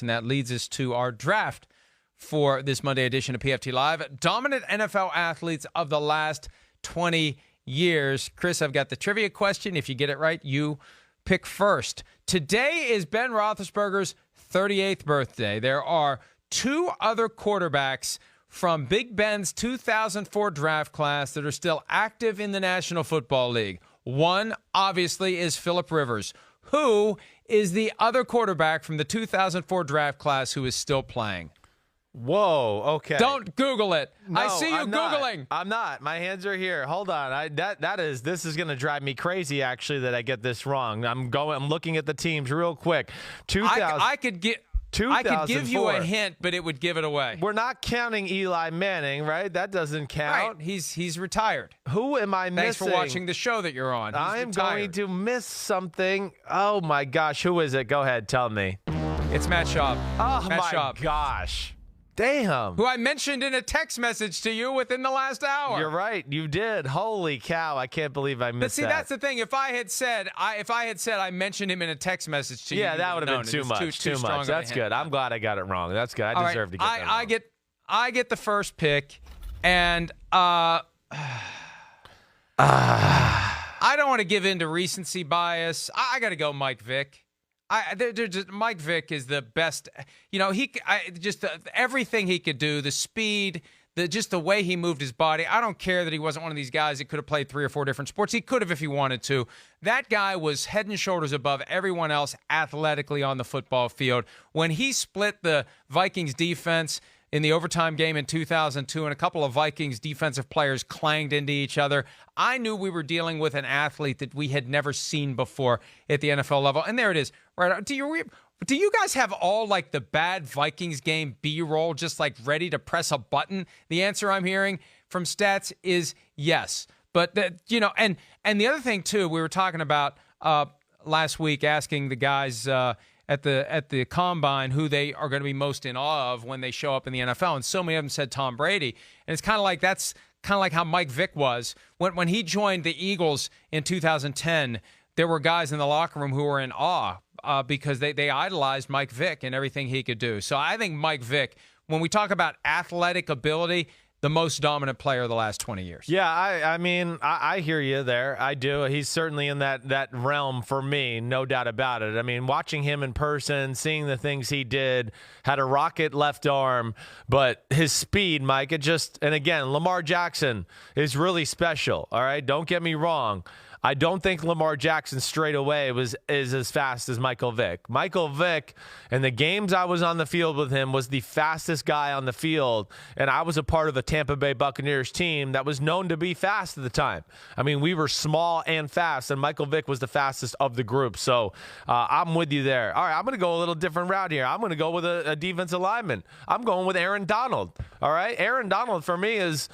And that leads us to our draft for this Monday edition of PFT Live. Dominant NFL athletes of the last 20 years. Chris, I've got the trivia question. If you get it right, you pick first. Today is Ben Roethlisberger's 38th birthday. There are two other quarterbacks from Big Ben's 2004 draft class that are still active in the National Football League. One, obviously, is Phillip Rivers. Who is the other quarterback from the 2004 draft class who is still playing? Whoa, okay. Don't Google it. No, I see you I'm Googling. Not. I'm not. My hands are here. Hold on. This is going to drive me crazy, actually, that I get this wrong. I'm looking at the teams real quick. I could give you a hint, but it would give it away. We're not counting Eli Manning, right? That doesn't count. Right. He's retired. Who am I missing? Thanks for watching the show that you're on. I'm going to miss something. Oh, my gosh. Who is it? Go ahead. Tell me. It's Matt Schaub. Oh, Matt my Schaub. Gosh. Damn. Who I mentioned in a text message to you within the last hour. You're right. You did. Holy cow. I can't believe I missed that. But see, that's the thing. If I had said I mentioned him in a text message to you, yeah, that would have been too much. Too much. That's good. I'm glad I got it wrong. That's good. I deserve to get that wrong. I get the first pick, and I don't want to give in to recency bias. I got to go Mike Vick. Mike Vick is the best. You know, everything he could do, the speed, just the way he moved his body. I don't care that he wasn't one of these guys that could have played 3 or 4 different sports. He could have if he wanted to. That guy was head and shoulders above everyone else athletically on the football field. When he split the Vikings defense in the overtime game in 2002, and a couple of Vikings defensive players clanged into each other, I knew we were dealing with an athlete that we had never seen before at the NFL level. And there it is. Right? Do you guys have all like the bad Vikings game B-roll just like ready to press a button? The answer I'm hearing from stats is yes. But and the other thing too, we were talking about last week, asking the guys at the combine who they are going to be most in awe of when they show up in the NFL, and so many of them said Tom Brady, and it's kind of like how Mike Vick was when he joined the Eagles in 2010. There were guys in the locker room who were in awe because they idolized Mike Vick and everything he could do. So I think Mike Vick, when we talk about athletic ability, the most dominant player of the last 20 years. Yeah, I mean, I hear you there. I do. He's certainly in that realm for me, no doubt about it. I mean, watching him in person, seeing the things he did, had a rocket left arm, but his speed, Mike, and again, Lamar Jackson is really special, all right? Don't get me wrong. I don't think Lamar Jackson straight away is as fast as Michael Vick. Michael Vick, in the games I was on the field with him, was the fastest guy on the field, and I was a part of a Tampa Bay Buccaneers team that was known to be fast at the time. I mean, we were small and fast, and Michael Vick was the fastest of the group. So I'm with you there. All right, I'm going to go a little different route here. I'm going to go with a defensive lineman. I'm going with Aaron Donald. All right, Aaron Donald for me is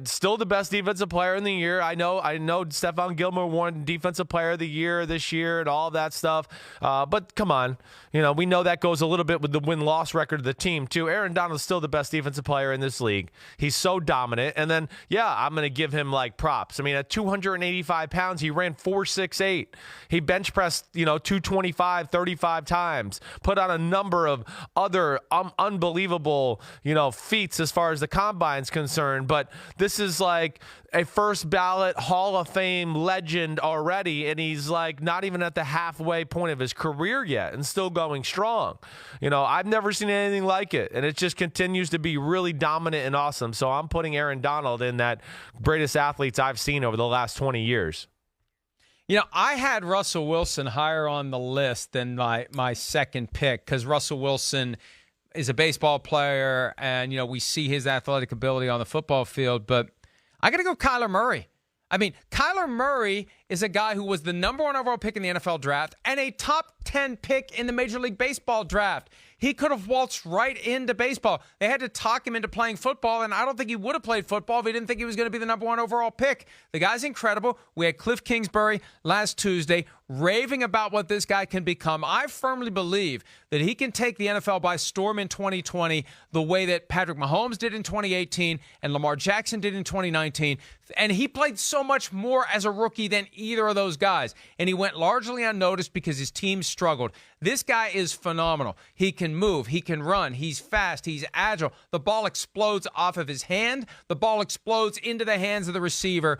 still the best defensive player in the year. I know Stephon Gilmore won Defensive Player of the Year this year and all that stuff. But come on, we know that goes a little bit with the win-loss record of the team too. Aaron Donald's still the best defensive player in this league. He's so dominant. And then, I'm going to give him like props. I mean, at 285 pounds, he ran 4.68. He bench pressed, 225, 35 times. Put on a number of other unbelievable, feats as far as the combine's concerned. But this is like a first ballot Hall of Fame legend already, and he's like not even at the halfway point of his career yet and still going strong. I've never seen anything like it, and it just continues to be really dominant and awesome. So I'm putting Aaron Donald in that greatest athletes I've seen over the last 20 years. I had Russell Wilson higher on the list than my second pick because Russell Wilson is a baseball player, and we see his athletic ability on the football field, but I got to go Kyler Murray. I mean, Kyler Murray is a guy who was the number 1 overall pick in the NFL draft and a top 10 pick in the Major League Baseball draft. He could have waltzed right into baseball. They had to talk him into playing football, and I don't think he would have played football if he didn't think he was going to be the number 1 overall pick. The guy's incredible. We had Cliff Kingsbury last Tuesday raving about what this guy can become. I firmly believe that he can take the NFL by storm in 2020 the way that Patrick Mahomes did in 2018 and Lamar Jackson did in 2019. And he played so much more as a rookie than either of those guys. And he went largely unnoticed because his team struggled. This guy is phenomenal. He can move. He can run. He's fast. He's agile. The ball explodes off of his hand. The ball explodes into the hands of the receiver.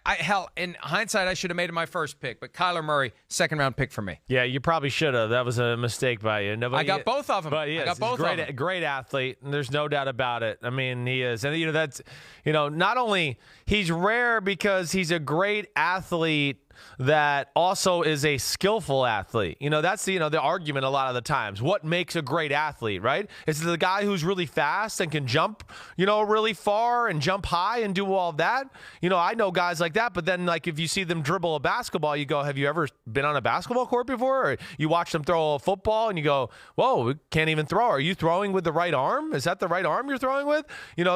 Hell, in hindsight, I should have made it my first pick, but Kyler Murray, second-round pick for me. Yeah, you probably should have. That was a mistake by you. I got both of them. But yes, I got both of them. Great athlete, and there's no doubt about it. I mean, he is. And, that's, not only he's rare because he's a great athlete that also is a skillful athlete. That's the argument a lot of the times. What makes a great athlete, right? Is it the guy who's really fast and can jump, really far and jump high and do all of that? I know guys like that, but then like if you see them dribble a basketball, you go, have you ever been on a basketball court before? Or you watch them throw a football and you go, whoa, we can't even throw. Are you throwing with the right arm? Is that the right arm you're throwing with?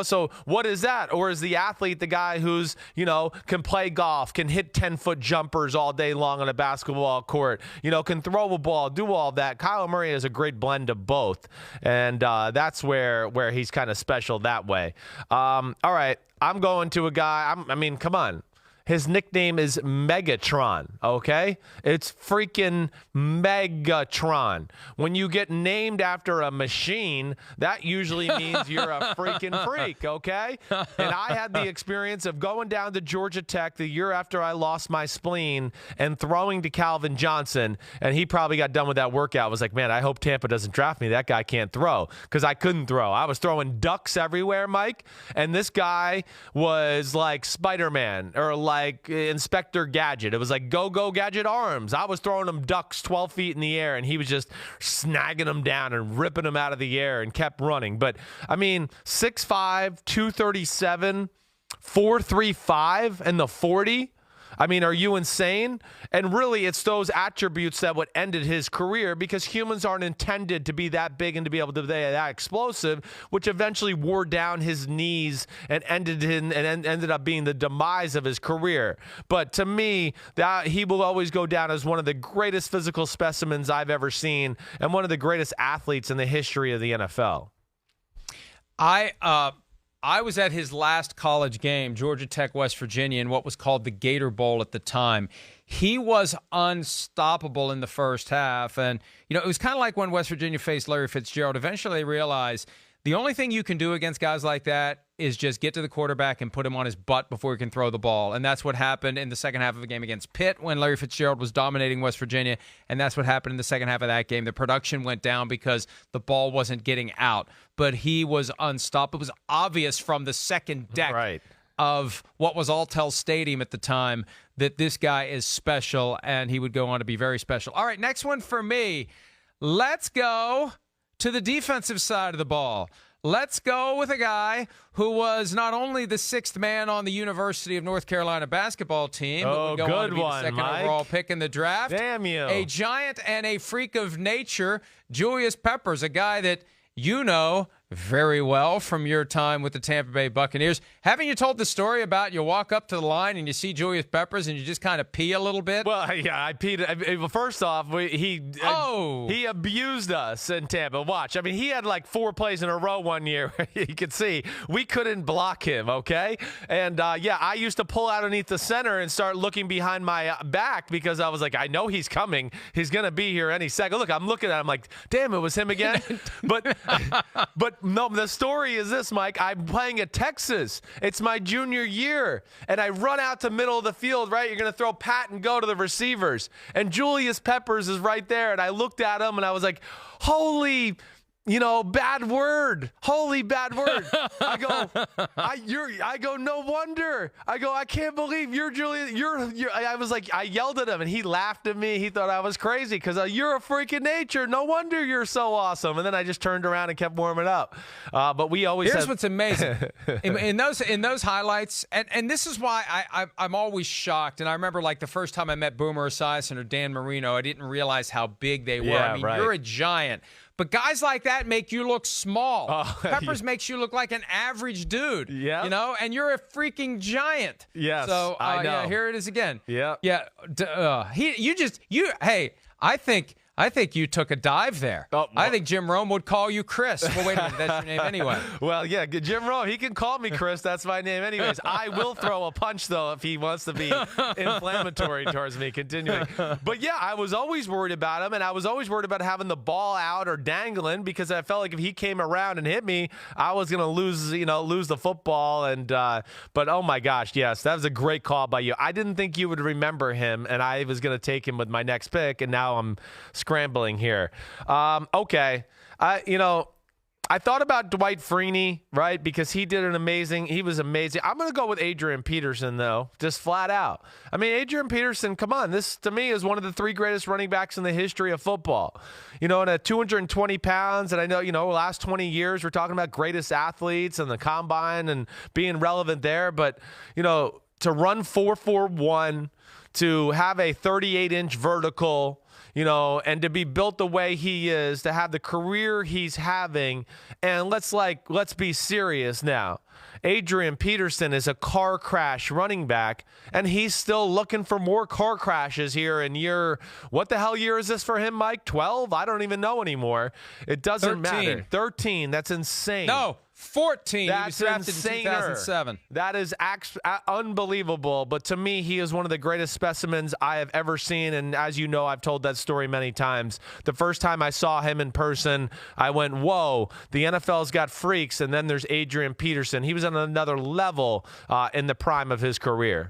So what is that? Or is the athlete the guy who's, can play golf, can hit 10-foot jumpers all day long on a basketball court, can throw a ball, do all of that? Kyler Murray is a great blend of both, and that's where he's kind of special that way. All right, I'm going to a guy. Come on. His nickname is Megatron, okay? It's freaking Megatron. When you get named after a machine, that usually means you're a freaking freak, okay? And I had the experience of going down to Georgia Tech the year after I lost my spleen and throwing to Calvin Johnson, and he probably got done with that workout. Was like, man, I hope Tampa doesn't draft me. That guy can't throw, because I couldn't throw. I was throwing ducks everywhere, Mike, and this guy was like Spider-Man or like Inspector Gadget. It was like go Gadget arms. I was throwing him ducks 12 feet in the air, and he was just snagging them down and ripping them out of the air and kept running. But 6'5", 237, 4.35 and the 40. Are you insane? And really, it's those attributes that what ended his career, because humans aren't intended to be that big and to be able to be that explosive, which eventually wore down his knees and ended up being the demise of his career. But to me, that he will always go down as one of the greatest physical specimens I've ever seen and one of the greatest athletes in the history of the NFL. I was at his last college game, Georgia Tech, West Virginia, in what was called the Gator Bowl at the time. He was unstoppable in the first half. And, it was kind of like when West Virginia faced Larry Fitzgerald. Eventually they realized the only thing you can do against guys like that is just get to the quarterback and put him on his butt before he can throw the ball. And that's what happened in the second half of the game against Pitt when Larry Fitzgerald was dominating West Virginia. And that's what happened in the second half of that game. The production went down because the ball wasn't getting out. But he was unstoppable. It was obvious from the second deck of what was Alltel Stadium at the time that this guy is special, and he would go on to be very special. All right, next one for me. Let's go to the defensive side of the ball. Let's go with a guy who was not only the sixth man on the University of North Carolina basketball team, but would go on to be the second overall pick in the draft. Damn you. A giant and a freak of nature, Julius Peppers, a guy that you know very well from your time with the Tampa Bay Buccaneers. Haven't you told the story about you walk up to the line and you see Julius Peppers and you just kind of pee a little bit? Well, yeah, I peed. First off, he abused us in Tampa. Watch. He had like 4 plays in a row one year. You could see we couldn't block him, okay? And, I used to pull out underneath the center and start looking behind my back because I was like, I know he's coming. He's going to be here any second. Look, I'm looking at him like, damn, it was him again. But no, the story is this, Mike. I'm playing at Texas. It's my junior year, and I run out to middle of the field, right? You're going to throw pat and go to the receivers, and Julius Peppers is right there, and I looked at him, and I was like, holy... bad word. Holy bad word. I go, no wonder. I go, I can't believe you're Julius. I was like, I yelled at him and he laughed at me. He thought I was crazy because you're a freak of nature. No wonder you're so awesome. And then I just turned around and kept warming up. But we always Here's what's amazing. in those highlights, and this is why I'm always shocked. And I remember like the first time I met Boomer Esiason or Dan Marino, I didn't realize how big they were. Yeah, you're a giant. But guys like that make you look small. Peppers makes you look like an average dude. Yeah. And you're a freaking giant. Yes. So I know. Yeah, here it is again. Yeah. Yeah. Hey, I think I think you took a dive there. Oh, I think Jim Rome would call you Chris. Well, wait a minute. That's your name anyway. Well, yeah, Jim Rome, he can call me Chris. That's my name anyways. I will throw a punch, though, if he wants to be inflammatory towards me. Continuing. But, yeah, I was always worried about him, and I was always worried about having the ball out or dangling because I felt like if he came around and hit me, I was going to lose the football. And but, oh, my gosh, yes, that was a great call by you. I didn't think you would remember him, and I was going to take him with my next pick, and now I'm scrambling here. Okay. I thought about Dwight Freeney, right? Because he was amazing. I'm going to go with Adrian Peterson, though, just flat out. I mean, Adrian Peterson, come on. This, to me, is one of the 3 greatest running backs in the history of football. And at 220 pounds, and I know, the last 20 years, we're talking about greatest athletes and the combine and being relevant there. But, to run 4.41, to have a 38-inch vertical, and to be built the way he is, to have the career he's having. And let's be serious now. Adrian Peterson is a car crash running back, and he's still looking for more car crashes here in what the hell year is this for him, Mike? 12? I don't even know anymore. It doesn't 13. matter. 13. That's insane. No. 14. That's he was drafted insane. in 2007. That is unbelievable. But to me, he is one of the greatest specimens I have ever seen. And as you know, I've told that story many times. The first time I saw him in person, I went, whoa, the NFL's got freaks. And then there's Adrian Peterson. He was on another level in the prime of his career.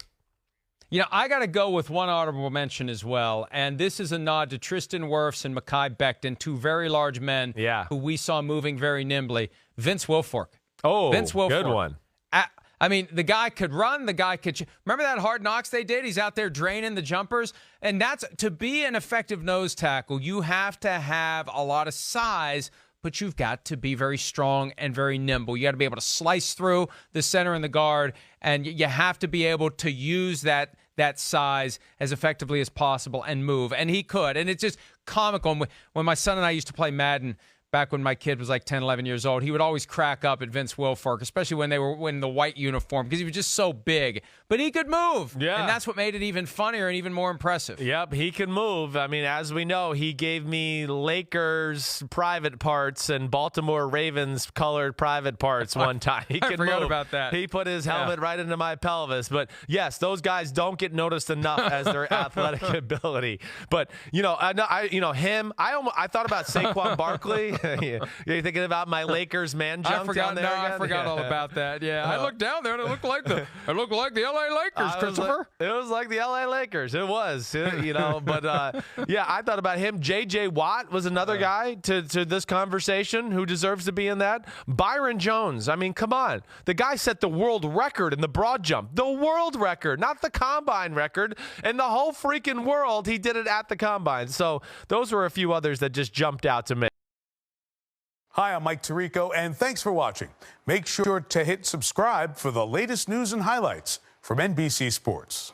I got to go with one honorable mention as well, and this is a nod to Tristan Wirfs and Mekhi Becton, 2 very large men who we saw moving very nimbly. Vince Wilfork. Oh, Vince Wilfork. Good one. I mean, the guy could run. The guy could. Remember that Hard Knocks they did? He's out there draining the jumpers. And that's to be an effective nose tackle, you have to have a lot of size, but you've got to be very strong and very nimble. You got to be able to slice through the center and the guard, and you have to be able to use that size as effectively as possible and move. And he could. And it's just comical. When my son and I used to play Madden back when my kid was like 10, 11 years old, he would always crack up at Vince Wilfork, especially when they were in the white uniform, because he was just so big. But he could move. Yeah. And that's what made it even funnier and even more impressive. Yep, he can move. I mean, as we know, he gave me Lakers private parts and Baltimore Ravens colored private parts one time. He I forgot about that. He put his helmet right into my pelvis. But yes, those guys don't get noticed enough as their athletic ability. But him. I thought about Saquon Barkley. You're thinking about my Lakers man junk down there again? I forgot all about that. Yeah, I looked down there and it looked like the LA Lakers, Christopher. It was like the LA Lakers. It was, But I thought about him. J.J. Watt was another guy to this conversation who deserves to be in that. Byron Jones. I mean, come on. The guy set the world record in the broad jump. The world record, not the combine record. And the whole freaking world, he did it at the combine. So those were a few others that just jumped out to me. Hi, I'm Mike Tirico, and thanks for watching. Make sure to hit subscribe for the latest news and highlights from NBC Sports.